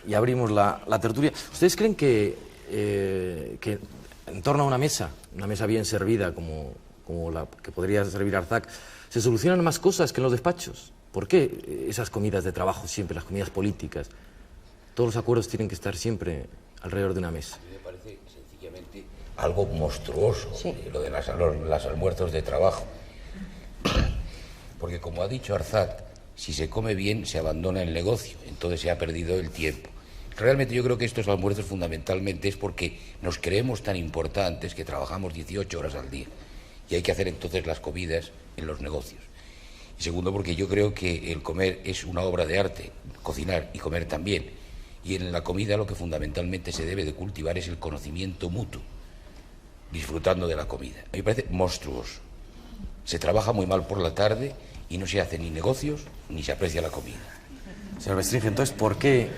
y abrimos la tertulia. ¿Ustedes creen que en torno a una mesa bien servida, como la que podría servir Arzac, se solucionan más cosas que en los despachos? ¿Por qué esas comidas de trabajo siempre, las comidas políticas? Todos los acuerdos tienen que estar siempre alrededor de una mesa. Me parece sencillamente algo monstruoso, sí, lo de las almuerzos de trabajo. Porque como ha dicho Arzac, si se come bien se abandona el negocio, entonces se ha perdido el tiempo. Realmente yo creo que estos almuerzos fundamentalmente es porque nos creemos tan importantes que trabajamos 18 horas al día y hay que hacer entonces las comidas en los negocios. Y segundo, porque yo creo que el comer es una obra de arte, cocinar y comer también. Y en la comida lo que fundamentalmente se debe de cultivar es el conocimiento mutuo, disfrutando de la comida. A mí me parece monstruoso. Se trabaja muy mal por la tarde y no se hace ni negocios ni se aprecia la comida. Señor Bestringe, entonces, ¿por qué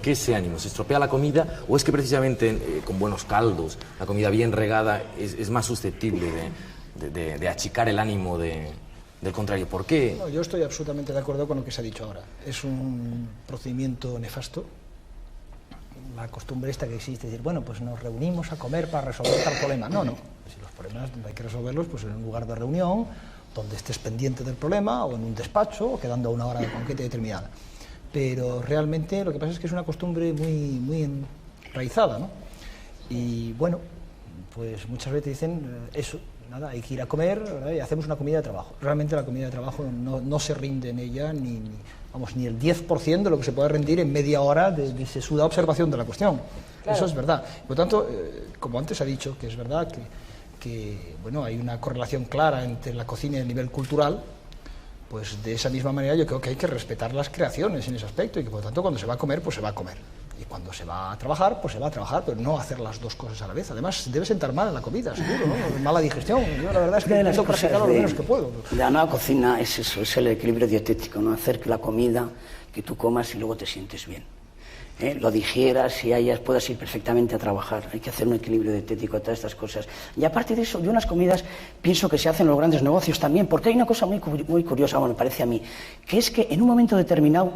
ese ánimo? ¿Se estropea la comida o es que precisamente con buenos caldos, la comida bien regada es más susceptible de achicar el ánimo del contrario? ¿Por qué? No, yo estoy absolutamente de acuerdo con lo que se ha dicho ahora. Es un procedimiento nefasto. La costumbre esta que existe, decir, bueno, pues nos reunimos a comer para resolver tal problema. No. Si los problemas hay que resolverlos pues en un lugar de reunión, donde estés pendiente del problema, o en un despacho, o quedando a una hora concreta y determinada. Pero realmente lo que pasa es que es una costumbre muy enraizada, ¿no? Y bueno, pues muchas veces dicen eso, nada, hay que ir a comer, ¿verdad? Y hacemos una comida de trabajo. Realmente la comida de trabajo no se rinde en ella ni el 10% de lo que se puede rendir en media hora de sesuda observación de la cuestión. Claro. Eso es verdad. Por lo tanto, como antes ha dicho, que es verdad que bueno, hay una correlación clara entre la cocina y el nivel cultural, pues de esa misma manera yo creo que hay que respetar las creaciones en ese aspecto y que por lo tanto cuando se va a comer, pues se va a comer. Y cuando se va a trabajar, pues se va a trabajar, pero no hacer las dos cosas a la vez. Además, debe sentar mal en la comida, seguro, ¿no? Mala digestión. Yo la verdad es que intento practicarlo lo menos que puedo. La nueva cocina es eso, es el equilibrio dietético, ¿no? Hacer que la comida, que tú comas y luego te sientes bien. Lo digieras y puedas ir perfectamente a trabajar. Hay que hacer un equilibrio dietético, todas estas cosas. Y aparte de eso, yo unas comidas pienso que se hacen en los grandes negocios también, porque hay una cosa muy curiosa, bueno, me parece a mí, que es que en un momento determinado,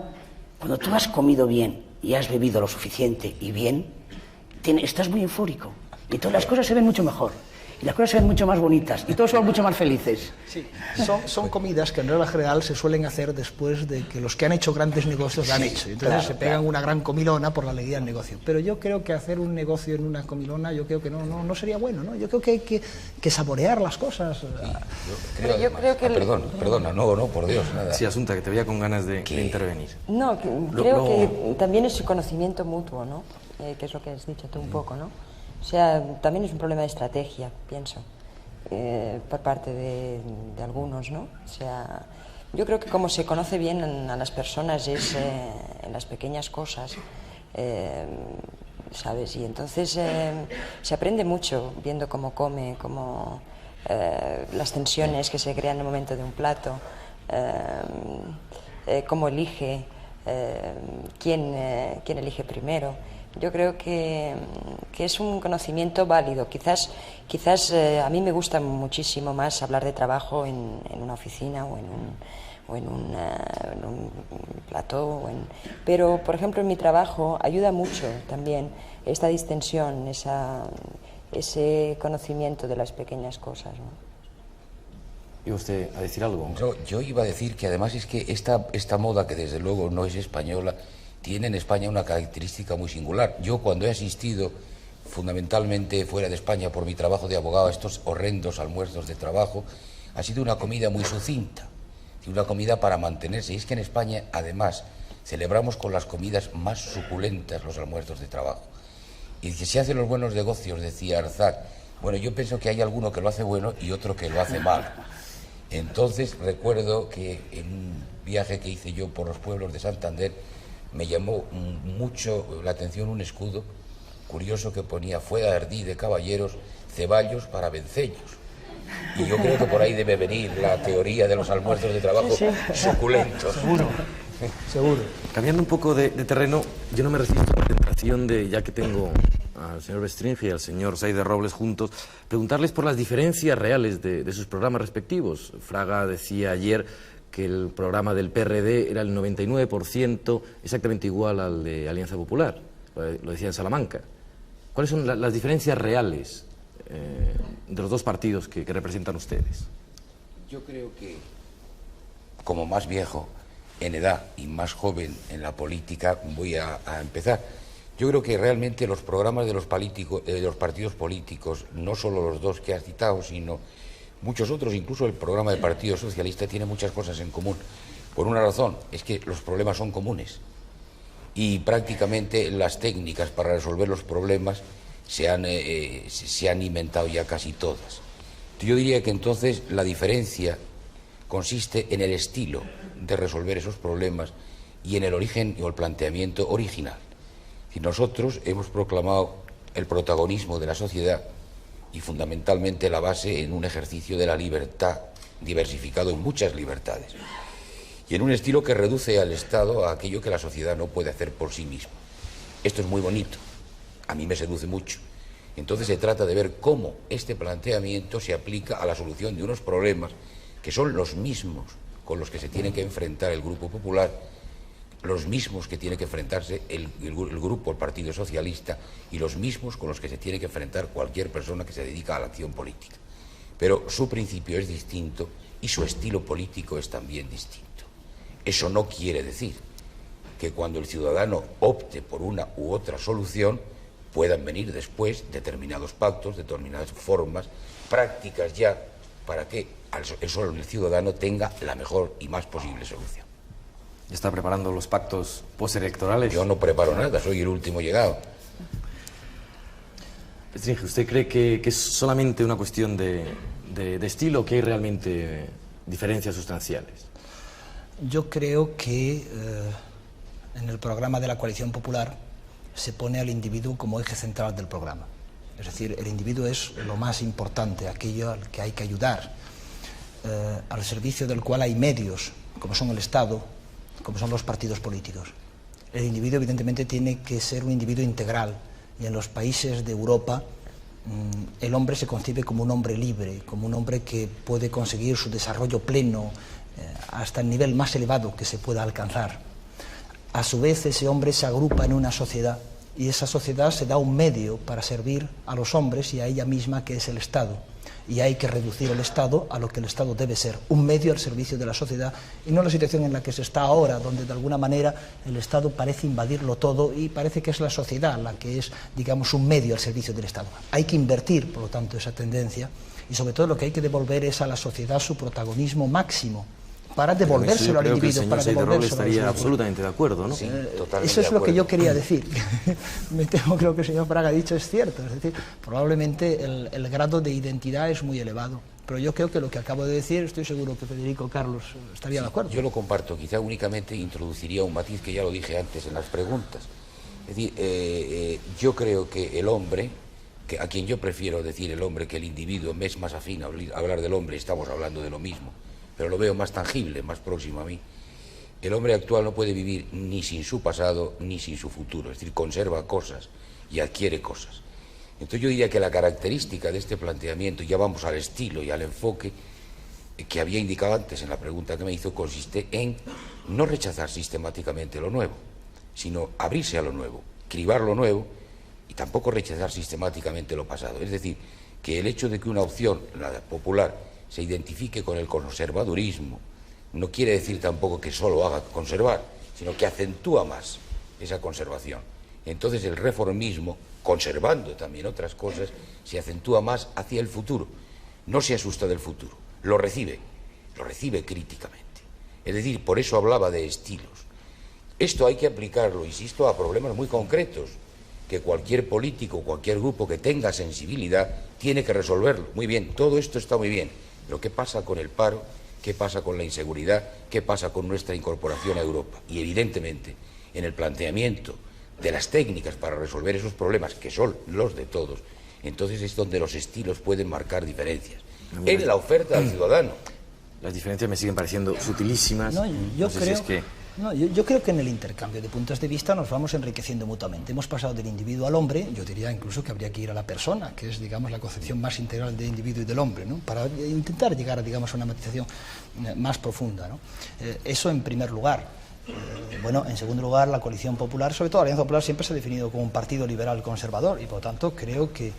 cuando tú has comido bien y has bebido lo suficiente y bien, estás muy eufórico y todas las cosas se ven mucho mejor y las cosas se ven mucho más bonitas y todos son mucho más felices. Sí, son comidas que en regla general se suelen hacer después de que los que han hecho grandes negocios lo han hecho. Entonces claro, se pegan una gran comilona por la alegría del negocio. Pero yo creo que hacer un negocio en una comilona, yo creo que no sería bueno, ¿no? Yo creo que hay que saborear las cosas. Sí, yo creo que... Perdona, no, por Dios, nada. Sí, Asunta, que te veía con ganas de intervenir. No, creo que también es el conocimiento mutuo, ¿no? Que es lo que has dicho tú un poco, ¿no? O sea, también es un problema de estrategia, pienso, por parte de algunos, ¿no? O sea, yo creo que como se conoce bien a las personas es en las pequeñas cosas, ¿sabes? Y entonces se aprende mucho viendo cómo come, cómo las tensiones que se crean en el momento de un plato, cómo elige, quién elige primero. Yo creo que es un conocimiento válido. Quizás a mí me gusta muchísimo más hablar de trabajo en una oficina o en un plató. Pero, por ejemplo, en mi trabajo ayuda mucho también esta distensión, ese conocimiento de las pequeñas cosas, ¿no? ¿Y usted a decir algo? Yo iba a decir que además es que esta moda, que desde luego no es española, tiene en España una característica muy singular. Yo cuando he asistido fundamentalmente fuera de España por mi trabajo de abogado a estos horrendos almuerzos de trabajo, ha sido una comida muy sucinta, una comida para mantenerse. Y es que en España además celebramos con las comidas más suculentas los almuerzos de trabajo. Y que se hacen los buenos negocios, decía Arzac. Bueno, yo pienso que hay alguno que lo hace bueno y otro que lo hace mal. Entonces recuerdo que en un viaje que hice yo por los pueblos de Santander me llamó mucho la atención un escudo curioso que ponía fuera ardí de caballeros, ceballos para vencellos. Y yo creo que por ahí debe venir la teoría de los almuerzos de trabajo suculentos. Seguro. Cambiando un poco de terreno, yo no me resisto a la tentación de, ya que tengo al señor Bestringe y al señor Saider Robles juntos, preguntarles por las diferencias reales de sus programas respectivos. Fraga decía ayer que el programa del PRD era el 99% exactamente igual al de Alianza Popular, lo decía en Salamanca. ¿Cuáles son las diferencias reales de los dos partidos que representan ustedes? Yo creo que, como más viejo en edad y más joven en la política, voy a empezar. Yo creo que realmente los programas de los partidos políticos, no solo los dos que has citado, sino muchos otros, incluso el programa del Partido Socialista, tiene muchas cosas en común. Por una razón, es que los problemas son comunes y prácticamente las técnicas para resolver los problemas se han inventado ya casi todas. Yo diría que entonces la diferencia consiste en el estilo de resolver esos problemas y en el origen o el planteamiento original. Si nosotros hemos proclamado el protagonismo de la sociedad y fundamentalmente la base en un ejercicio de la libertad diversificado en muchas libertades y en un estilo que reduce al Estado a aquello que la sociedad no puede hacer por sí misma. Esto es muy bonito, a mí me seduce mucho. Entonces se trata de ver cómo este planteamiento se aplica a la solución de unos problemas que son los mismos con los que se tiene que enfrentar el Grupo Popular, los mismos que tiene que enfrentarse el Grupo, el Partido Socialista, y los mismos con los que se tiene que enfrentar cualquier persona que se dedica a la acción política. Pero su principio es distinto y su estilo político es también distinto. Eso no quiere decir que cuando el ciudadano opte por una u otra solución puedan venir después determinados pactos, determinadas formas, prácticas ya, para que el ciudadano tenga la mejor y más posible solución. ¿Está preparando los pactos postelectorales? Yo no preparo nada, soy el último llegado. Estringe, ¿usted cree que es solamente una cuestión de estilo o que hay realmente diferencias sustanciales? Yo creo que en el programa de la Coalición Popular se pone al individuo como eje central del programa. Es decir, el individuo es lo más importante, aquello al que hay que ayudar, al servicio del cual hay medios, como son el Estado, como son los partidos políticos. El individuo evidentemente tiene que ser un individuo integral y en los países de Europa el hombre se concibe como un hombre libre, como un hombre que puede conseguir su desarrollo pleno hasta el nivel más elevado que se pueda alcanzar. A su vez ese hombre se agrupa en una sociedad y esa sociedad se da un medio para servir a los hombres y a ella misma, que es el Estado. Y hay que reducir el Estado a lo que el Estado debe ser, un medio al servicio de la sociedad, y no la situación en la que se está ahora, donde de alguna manera el Estado parece invadirlo todo y parece que es la sociedad la que es, digamos, un medio al servicio del Estado. Hay que invertir, por lo tanto, esa tendencia, y sobre todo lo que hay que devolver es a la sociedad su protagonismo máximo, para devolvérselo al individuo, para devolvérselo. Estaría absolutamente de acuerdo, ¿no? Sí, totalmente. Eso es lo que yo quería decir. Me temo que lo que el señor Fraga ha dicho es cierto. Es decir, probablemente el grado de identidad es muy elevado. Pero yo creo que lo que acabo de decir, estoy seguro que Federico Carlos estaría de acuerdo. Yo lo comparto. Quizá únicamente introduciría un matiz que ya lo dije antes en las preguntas. Es decir, yo creo que el hombre, a quien yo prefiero decir el hombre que el individuo, me es más afín a hablar del hombre, estamos hablando de lo mismo, pero lo veo más tangible, más próximo a mí. El hombre actual no puede vivir ni sin su pasado ni sin su futuro, es decir, conserva cosas y adquiere cosas. Entonces yo diría que la característica de este planteamiento, ya vamos al estilo y al enfoque que había indicado antes en la pregunta que me hizo, consiste en no rechazar sistemáticamente lo nuevo, sino abrirse a lo nuevo, cribar lo nuevo y tampoco rechazar sistemáticamente lo pasado. Es decir, que el hecho de que una opción, la popular, se identifique con el conservadurismo, no quiere decir tampoco que solo haga conservar, sino que acentúa más esa conservación. Entonces el reformismo, conservando también otras cosas, se acentúa más hacia el futuro. No se asusta del futuro, lo recibe críticamente. Es decir, por eso hablaba de estilos. Esto hay que aplicarlo, insisto, a problemas muy concretos, que cualquier político, cualquier grupo que tenga sensibilidad tiene que resolverlo. Muy bien, todo esto está muy bien. Pero ¿qué pasa con el paro? ¿Qué pasa con la inseguridad? ¿Qué pasa con nuestra incorporación a Europa? Y evidentemente, en el planteamiento de las técnicas para resolver esos problemas, que son los de todos, entonces es donde los estilos pueden marcar diferencias. En la oferta al ciudadano. Las diferencias me siguen pareciendo sutilísimas. No, yo sé creo... si es que No, yo creo que en el intercambio de puntos de vista nos vamos enriqueciendo mutuamente. Hemos pasado del individuo al hombre, yo diría incluso que habría que ir a la persona, que es, digamos, la concepción más integral del individuo y del hombre, ¿no? Para intentar llegar a, digamos, a una matización más profunda, ¿no? Eso en primer lugar. Bueno, en segundo lugar, la Coalición Popular, sobre todo la Alianza Popular, siempre se ha definido como un partido liberal conservador y, por lo tanto, creo que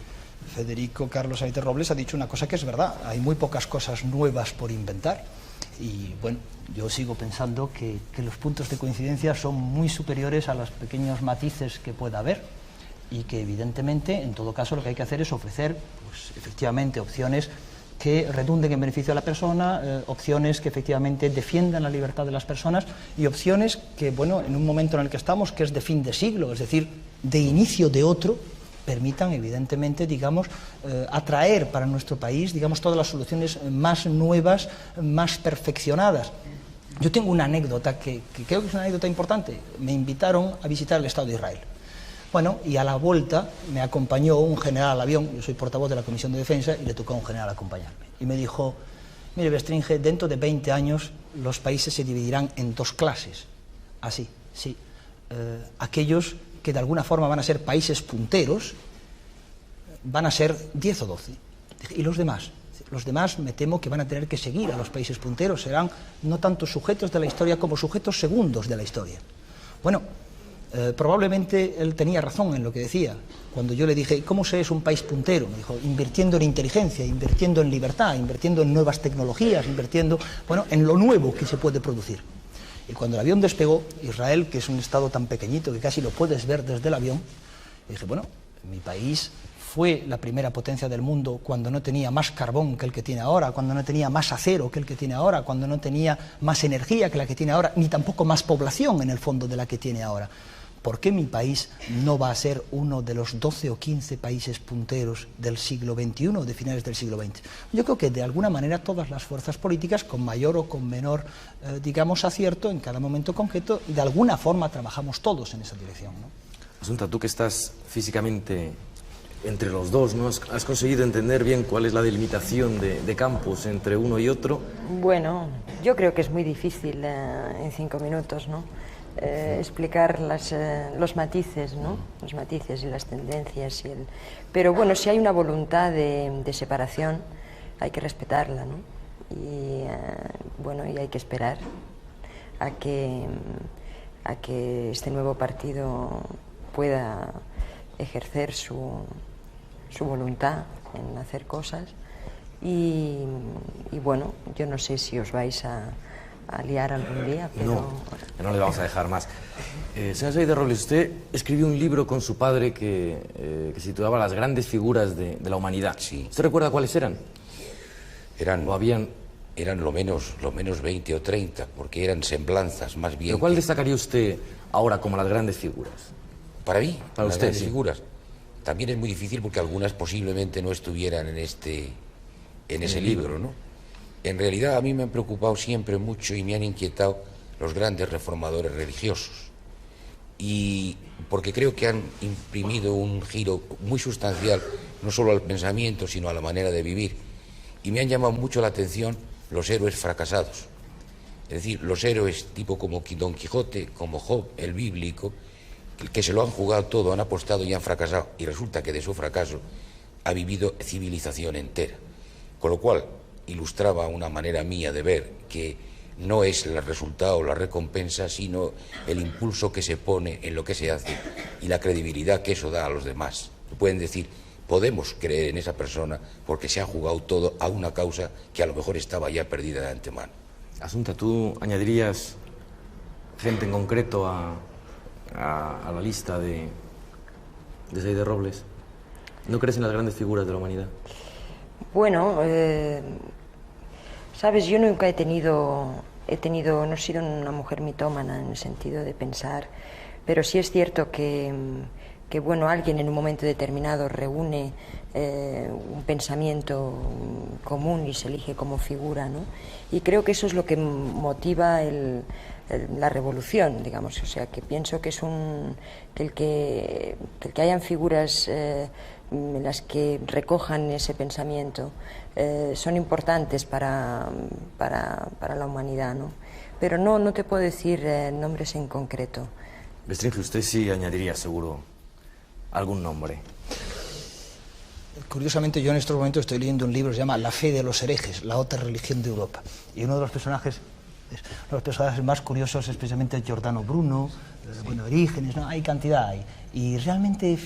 Federico Carlos Aite Robles ha dicho una cosa que es verdad. Hay muy pocas cosas nuevas por inventar. Y bueno, yo sigo pensando que los puntos de coincidencia son muy superiores a los pequeños matices que pueda haber y que evidentemente, en todo caso, lo que hay que hacer es ofrecer, pues, efectivamente, opciones que redunden en beneficio de la persona, opciones que efectivamente defiendan la libertad de las personas y opciones que, bueno, en un momento en el que estamos, que es de fin de siglo, es decir, de inicio de otro, permitan, evidentemente, digamos, atraer para nuestro país, digamos, todas las soluciones más nuevas, más perfeccionadas. Yo tengo una anécdota que creo que es una anécdota importante. Me invitaron a visitar el Estado de Israel. Bueno, y a la vuelta me acompañó un general al avión, yo soy portavoz de la Comisión de Defensa, y le tocó a un general acompañarme. Y me dijo, mire, Bestringe, dentro de 20 años los países se dividirán en dos clases. Así, sí. Aquellos que de alguna forma van a ser países punteros, van a ser 10 o 12. ¿Y los demás? Los demás me temo que van a tener que seguir a los países punteros, serán no tanto sujetos de la historia como sujetos segundos de la historia. Bueno, probablemente él tenía razón en lo que decía. Cuando yo le dije, ¿cómo se es un país puntero? Me dijo, invirtiendo en inteligencia, invirtiendo en libertad, invirtiendo en nuevas tecnologías, invirtiendo, bueno, en lo nuevo que se puede producir. Y cuando el avión despegó, Israel, que es un estado tan pequeñito que casi lo puedes ver desde el avión, dije, bueno, mi país fue la primera potencia del mundo cuando no tenía más carbón que el que tiene ahora, cuando no tenía más acero que el que tiene ahora, cuando no tenía más energía que la que tiene ahora, ni tampoco más población en el fondo de la que tiene ahora. ¿Por qué mi país no va a ser uno de los 12 o 15 países punteros del siglo XXI, de finales del siglo XX? Yo creo que de alguna manera todas las fuerzas políticas, con mayor o con menor, digamos, acierto en cada momento concreto, de alguna forma trabajamos todos en esa dirección, ¿no? Asunta, tú que estás físicamente entre los dos, ¿no? ¿Has conseguido entender bien cuál es la delimitación de campos entre uno y otro? Bueno, yo creo que es muy difícil en 5 minutos, ¿no? Explicar los matices, ¿no? Los matices y las tendencias. Pero bueno, si hay una voluntad de separación, hay que respetarla, ¿no? Y bueno, y hay que esperar a que este nuevo partido pueda ejercer su voluntad en hacer cosas. Y bueno, yo no sé si os vais a liar algún día, pero... No les vamos a dejar más. Señor Aite Robles, usted escribió un libro con su padre que se titulaba Las grandes figuras de la humanidad. Sí. ¿Usted recuerda cuáles eran? Eran lo menos 20 o 30, porque eran semblanzas más bien. ¿Pero cuál destacaría usted ahora como las grandes figuras? Para mí, para las usted, grandes sí. figuras. También es muy difícil porque algunas posiblemente no estuvieran en ese libro, ¿no? En realidad a mí me han preocupado siempre mucho y me han inquietado los grandes reformadores religiosos. Y porque creo que han imprimido un giro muy sustancial, no solo al pensamiento, sino a la manera de vivir. Y me han llamado mucho la atención los héroes fracasados. Es decir, los héroes tipo como Don Quijote, como Job, el bíblico, que se lo han jugado todo, han apostado y han fracasado. Y resulta que de su fracaso ha vivido civilización entera. Con lo cual ilustraba una manera mía de ver que no es el resultado o la recompensa, sino el impulso que se pone en lo que se hace y la credibilidad que eso da a los demás. Pueden decir, podemos creer en esa persona porque se ha jugado todo a una causa que a lo mejor estaba ya perdida de antemano. Asunta, ¿tú añadirías gente en concreto a la lista de Aite Robles? ¿No crees en las grandes figuras de la humanidad? Bueno, sabes, yo nunca he tenido, no he sido una mujer mitómana en el sentido de pensar, pero sí es cierto que bueno, alguien en un momento determinado reúne un pensamiento común y se elige como figura, ¿no? Y creo que eso es lo que motiva la revolución, digamos, o sea, que pienso que es que el que hayan figuras en las que recojan ese pensamiento son importantes para la humanidad, ¿no? pero no te puedo decir nombres en concreto. Bestringe, usted sí añadiría seguro algún nombre. Curiosamente, yo en estos momentos estoy leyendo un libro que se llama La fe de los herejes, la otra religión de Europa. Y uno de los personajes más curiosos es precisamente Giordano Bruno, bueno, Orígenes, ¿no? Hay cantidad ahí. Y realmente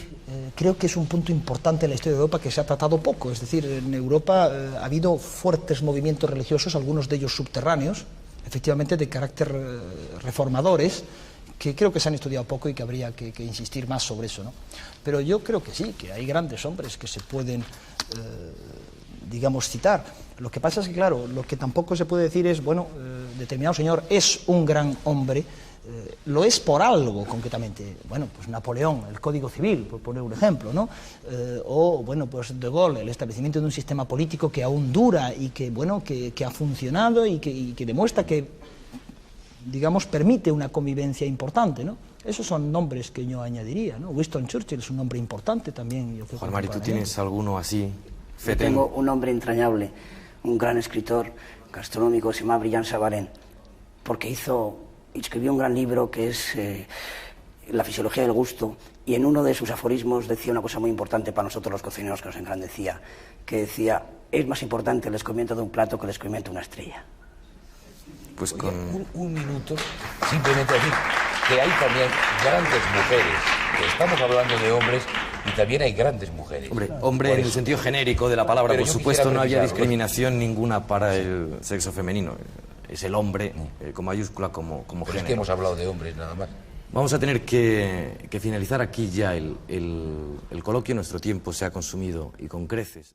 creo que es un punto importante en la historia de Europa que se ha tratado poco. Es decir, en Europa ha habido fuertes movimientos religiosos, algunos de ellos subterráneos, efectivamente de carácter reformadores, que creo que se han estudiado poco y que habría que insistir más sobre eso, ¿no? Pero yo creo que sí, que hay grandes hombres que se pueden, digamos, citar. Lo que pasa es que, claro, lo que tampoco se puede decir es, bueno, determinado señor es un gran hombre, lo es por algo concretamente. Bueno, pues Napoleón, el Código Civil, por poner un ejemplo, ¿no? O, bueno, pues De Gaulle, el establecimiento de un sistema político que aún dura y que, bueno, que ha funcionado y que demuestra que, digamos, permite una convivencia importante, ¿no? Esos son nombres que yo añadiría, ¿no? Winston Churchill es un nombre importante también. Yo creo. Juan Mari, ¿tú tienes alguno así? Yo tengo un hombre entrañable, un gran escritor gastronómico, se llama Brillant Savarin, porque escribió un gran libro que es La fisiología del gusto, y en uno de sus aforismos decía una cosa muy importante para nosotros los cocineros, que nos engrandecía, que decía: es más importante el descubrimiento de un plato que el descubrimiento de una estrella. Pues Oye, con... un minuto, simplemente decir que hay también grandes mujeres, que estamos hablando de hombres y también hay grandes mujeres. Hombre en el sentido genérico de la palabra, Pero por yo supuesto quisiera no había precisarlo. discriminación ninguna para el sexo femenino. Es el hombre con mayúscula como Pero es género. que hemos hablado de hombres nada más. Vamos a tener que finalizar aquí ya el coloquio. Nuestro tiempo se ha consumido y con creces.